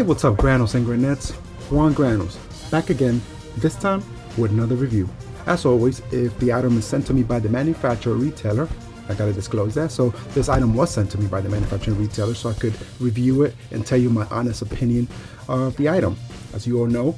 What's up, Granos and Granettes? Juan Granos, back again, this time with another review. As always, if the item is sent to me by the manufacturer or retailer, I gotta disclose that. So this item was sent to me by the manufacturer and retailer so I could review it and tell you my honest opinion of the item. As you all know,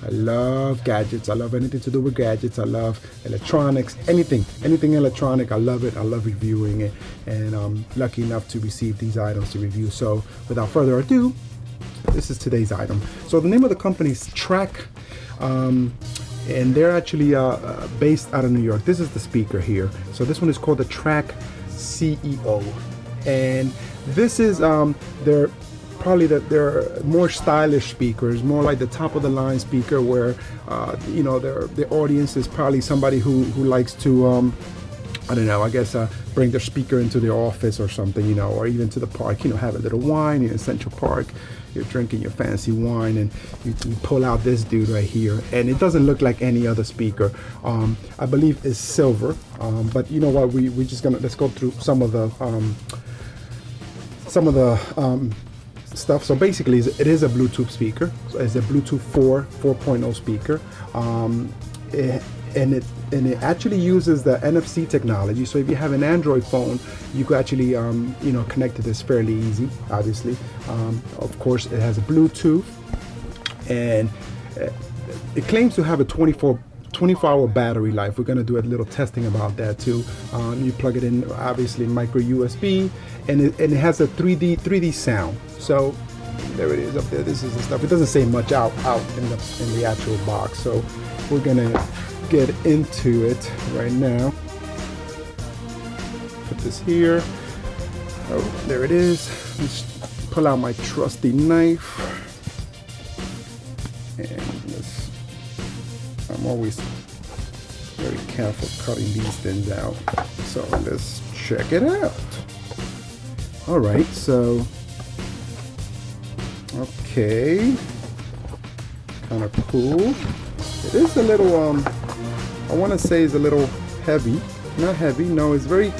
I love gadgets. I love anything to do with gadgets. I love electronics, anything electronic. I love it. I love reviewing it. And I'm lucky enough to receive these items to review. So without further ado, this is today's item. So the name of the company is TRAKK, and they're actually based out of New York. This is the speaker here. So this one is called the TRAKK CEO. And this is their they're more stylish speakers, more like the top of the line speaker where you know, their audience is probably somebody who likes to I don't know, I guess bring their speaker into their office or something, you know, or even to the park, you know, have a little wine in Central Park. You're drinking your fancy wine and you pull out this dude right here, and it doesn't look like any other speaker. I believe it's silver, but you know what, we're just gonna, let's go through some of the stuff. So basically it is a Bluetooth speaker. So it's a Bluetooth 4.0 speaker, and it actually uses the NFC technology. So if you have an Android phone, you could actually you know, connect to this fairly easy. Obviously, of course, it has a Bluetooth, and it claims to have a 24-hour battery life. We're going to do a little testing about that too. You plug it in, obviously micro USB, and it has a 3D sound. So there it is up there. This is the stuff. It doesn't say much out in the actual box. So we're gonna get into it right now. Put this here. Oh, there it is. Let's pull out my trusty knife, and I'm always very careful cutting these things out. So let's check it out. All right, so okay, kind of cool. It is a little I want to say it's a little heavy. Not heavy, no, it's very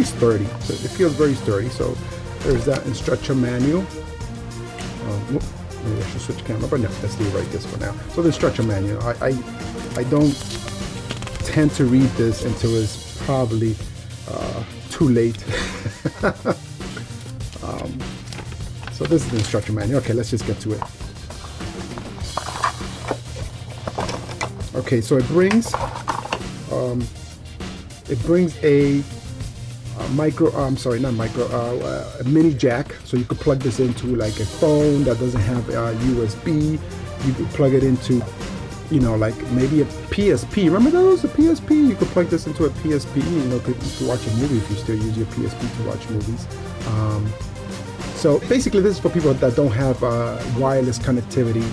sturdy. So it feels very sturdy. So there's that instruction manual. Maybe I should switch camera, but no, let's leave like this for now. So the instruction manual, I don't tend to read this until it's probably too late. So this is the instruction manual. Okay, let's just get to it. Okay, so it brings a mini jack. So you could plug this into like a phone that doesn't have USB. You could plug it into, you know, like maybe a PSP. Remember those, a PSP? You could plug this into a PSP, you know, to watch a movie if you still use your PSP to watch movies. So basically this is for people that don't have wireless connectivity,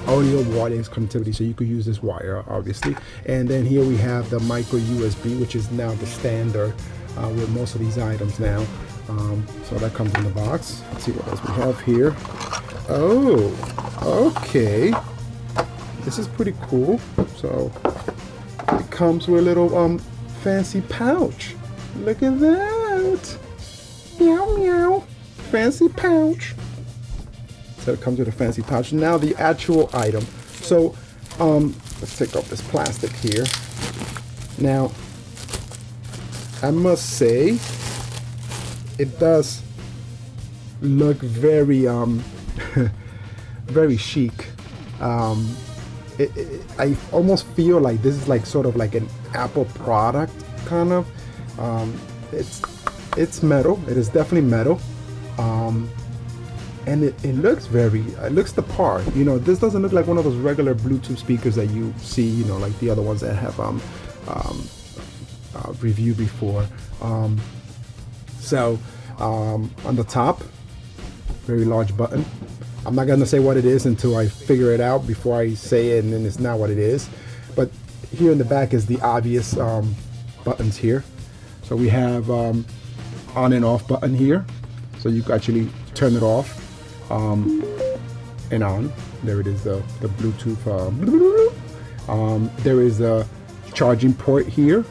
audio wireless connectivity, so you could use this wire, obviously. And then here we have the micro USB, which is now the standard with most of these items now. So that comes in the box. Let's see what else we have here. Oh, okay. This is pretty cool. So it comes with a little fancy pouch. Look at that. Meow meow. Fancy pouch. So it comes with a fancy pouch. Now the actual item. So let's take off this plastic here. Now I must say it does look very very chic. I almost feel like this is like sort of like an Apple product kind of. It's metal. It is definitely metal. And it looks it looks the part. You know, this doesn't look like one of those regular Bluetooth speakers that you see, you know, like the other ones that have reviewed before. So on the top, very large button. I'm not gonna say what it is until I figure it out before I say it, and then it's not what it is. But here in the back is the obvious buttons here. So we have on and off button here. So you can actually turn it off and on. There it is, the Bluetooth. There is a charging port here.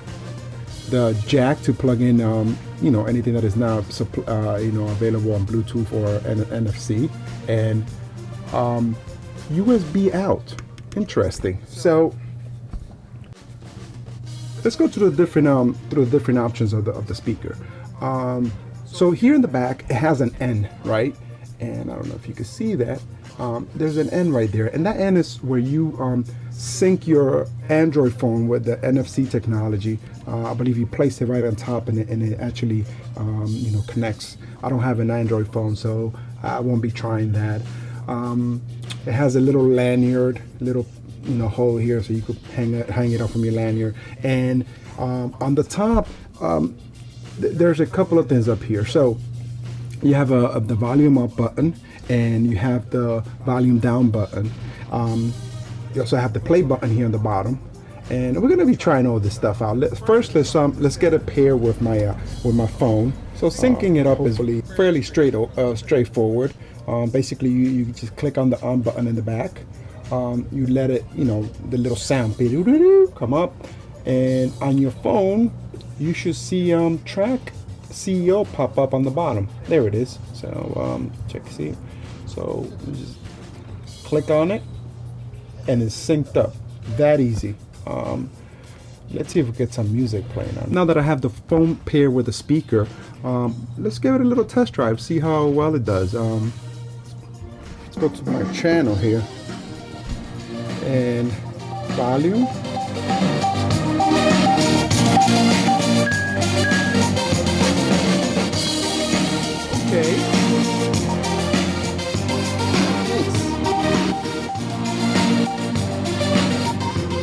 the jack to plug in, you know, anything that is now, you know, available on Bluetooth or NFC, and USB out. Interesting. So let's go to the different options of the speaker. So here in the back, it has an N, right? And I don't know if you can see that. There's an N right there, and that N is where you sync your Android phone with the NFC technology. I believe you place it right on top, and it actually you know, connects. I don't have an Android phone, so I won't be trying that. It has a little lanyard, little, you know, hole here, so you could hang it up from your lanyard. And on the top, there's a couple of things up here. So you have the volume up button, and you have the volume down button. You also have the play button here on the bottom, and we're gonna be trying all this stuff out. First, let's get it paired with my phone. So syncing it up is fairly straightforward. Basically, you just click on the on button in the back. You let it, you know, the little sound come up, and on your phone, you should see TRAKK CEO pop up on the bottom. There it is. So check, see. So you just click on it, and it's synced up. That easy. Let's see if we get some music playing on it. Now that I have the phone paired with the speaker, let's give it a little test drive, see how well it does. Let's go to my channel here, and volume. Okay. Nice.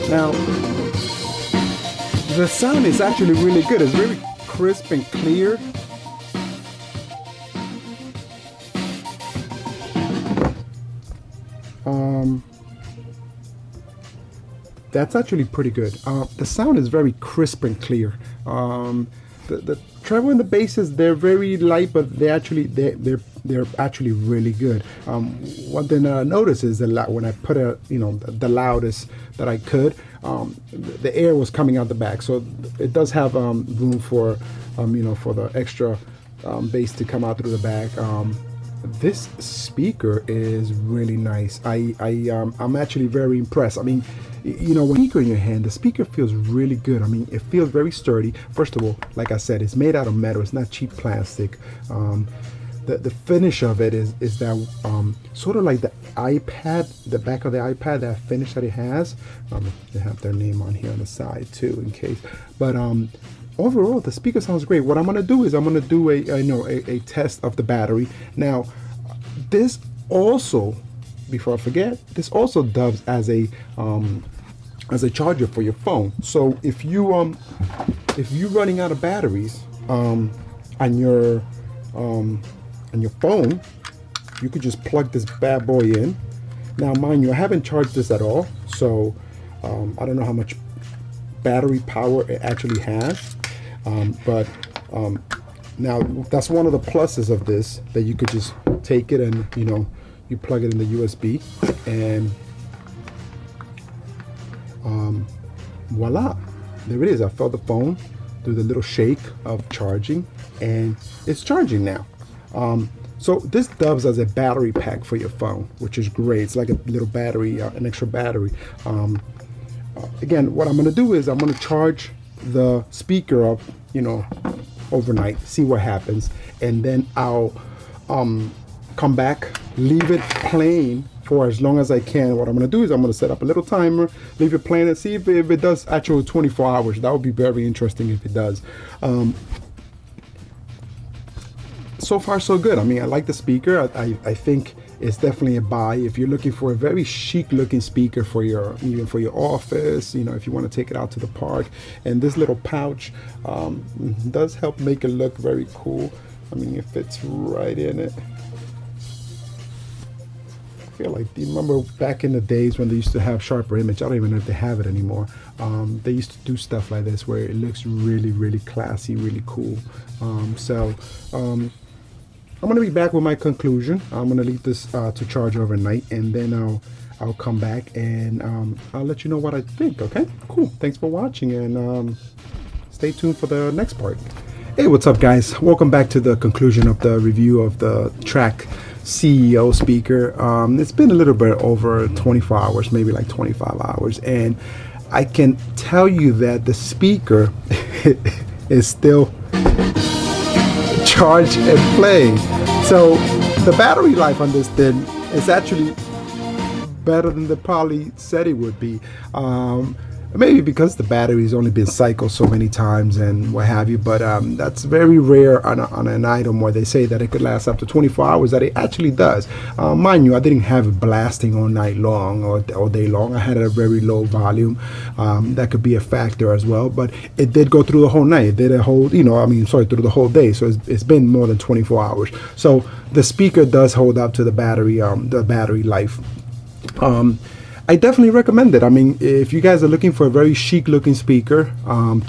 Now, the sound is actually really good. It's really crisp and clear. That's actually pretty good. The sound is very crisp and clear. The treble and the basses, they're very light, but they're actually really good. One thing that I noticed is that when I put the loudest that I could, the air was coming out the back, so it does have room for for the extra bass to come out through the back. This speaker is really nice. I'm actually very impressed. I mean, you know, when you speaker in your hand, the speaker feels really good. I mean, it feels very sturdy. First of all, like I said, it's made out of metal. It's not cheap plastic. The finish of it is that sort of like the iPad, the back of the iPad, that finish that it has. They have their name on here on the side too, in case. But overall, the speaker sounds great. What I'm gonna do is I'm gonna do a test of the battery. Now, this also, before I forget, this also does as a charger for your phone. So if you're running out of batteries on your phone, you could just plug this bad boy in. Now, mind you, I haven't charged this at all, so I don't know how much battery power it actually has. But now that's one of the pluses of this, that you could just take it and you plug it in the USB, and voila, there it is. I felt the phone do the little shake of charging, and it's charging now. So this dubs as a battery pack for your phone, which is great. It's like a little battery, an extra battery. Again, what I'm going to do is I'm going to charge the speaker up, overnight, see what happens, and then I'll come back, leave it playing for as long as I can. What I'm going to do is I'm going to set up a little timer, leave it playing, and see if it does actual 24 hours. That would be very interesting if it does. So far, so good. I mean, I like the speaker. I think it's definitely a buy if you're looking for a very chic looking speaker for even for your office, if you want to take it out to the park. And this little pouch does help make it look very cool. I mean, it fits right in it. I feel like, do you remember back in the days when they used to have Sharper Image? I don't even know if they have it anymore. They used to do stuff like this where it looks really, really classy, really cool. I'm going to be back with my conclusion. I'm going to leave this to charge overnight, and then I'll come back and I'll let you know what I think. Okay, cool. Thanks for watching, and stay tuned for the next part. Hey, what's up, guys? Welcome back to the conclusion of the review of the TRAKK CEO speaker. It's been a little bit over 24 hours, maybe like 25 hours, and I can tell you that the speaker is still charged and playing. So the battery life on this thing is actually better than they probably said it would be. Maybe because the battery's only been cycled so many times and what have you, but that's very rare on an item where they say that it could last up to 24 hours, that it actually does. Mind you, I didn't have it blasting all night long or all day long. I had a very low volume. That could be a factor as well, but it did go through the whole night. It did a whole, through the whole day. So it's been more than 24 hours. So the speaker does hold up to the battery life. I definitely recommend it. I mean, if you guys are looking for a very chic looking speaker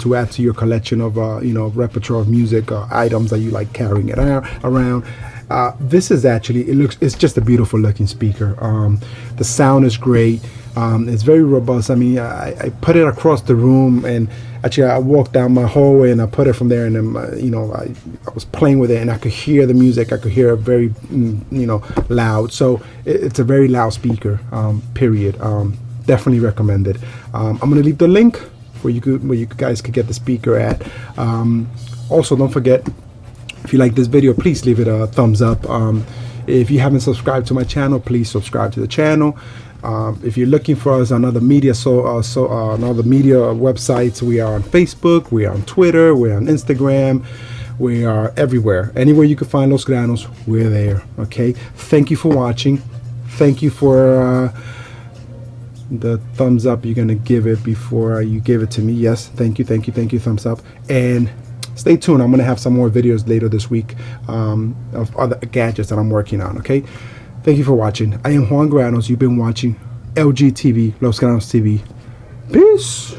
to add to your collection of repertoire of music items that you like carrying it around, this is actually, it's just a beautiful looking speaker. The sound is great. It's very robust. I mean, I put it across the room, and actually I walked down my hallway and I put it from there, and then I was playing with it and I could hear the music. I could hear it very loud. So it's a very loud speaker, period. Definitely recommend it. I'm gonna leave the link where you guys could get the speaker at. Also, don't forget, if you like this video, please leave it a thumbs up. If you haven't subscribed to my channel, please subscribe to the channel. If you're looking for us on other media, other media websites, we are on Facebook, we are on Twitter, we're on Instagram, we are everywhere. Anywhere you can find Los Granos, we're there. Okay. Thank you for watching. Thank you for the thumbs up you're gonna give it before you give it to me. Yes, thank you, thumbs up. And stay tuned. I'm gonna have some more videos later this week of other gadgets that I'm working on. Okay. Thank you for watching. I am Juan Granos. You've been watching LGTV, Los Granos TV. Peace.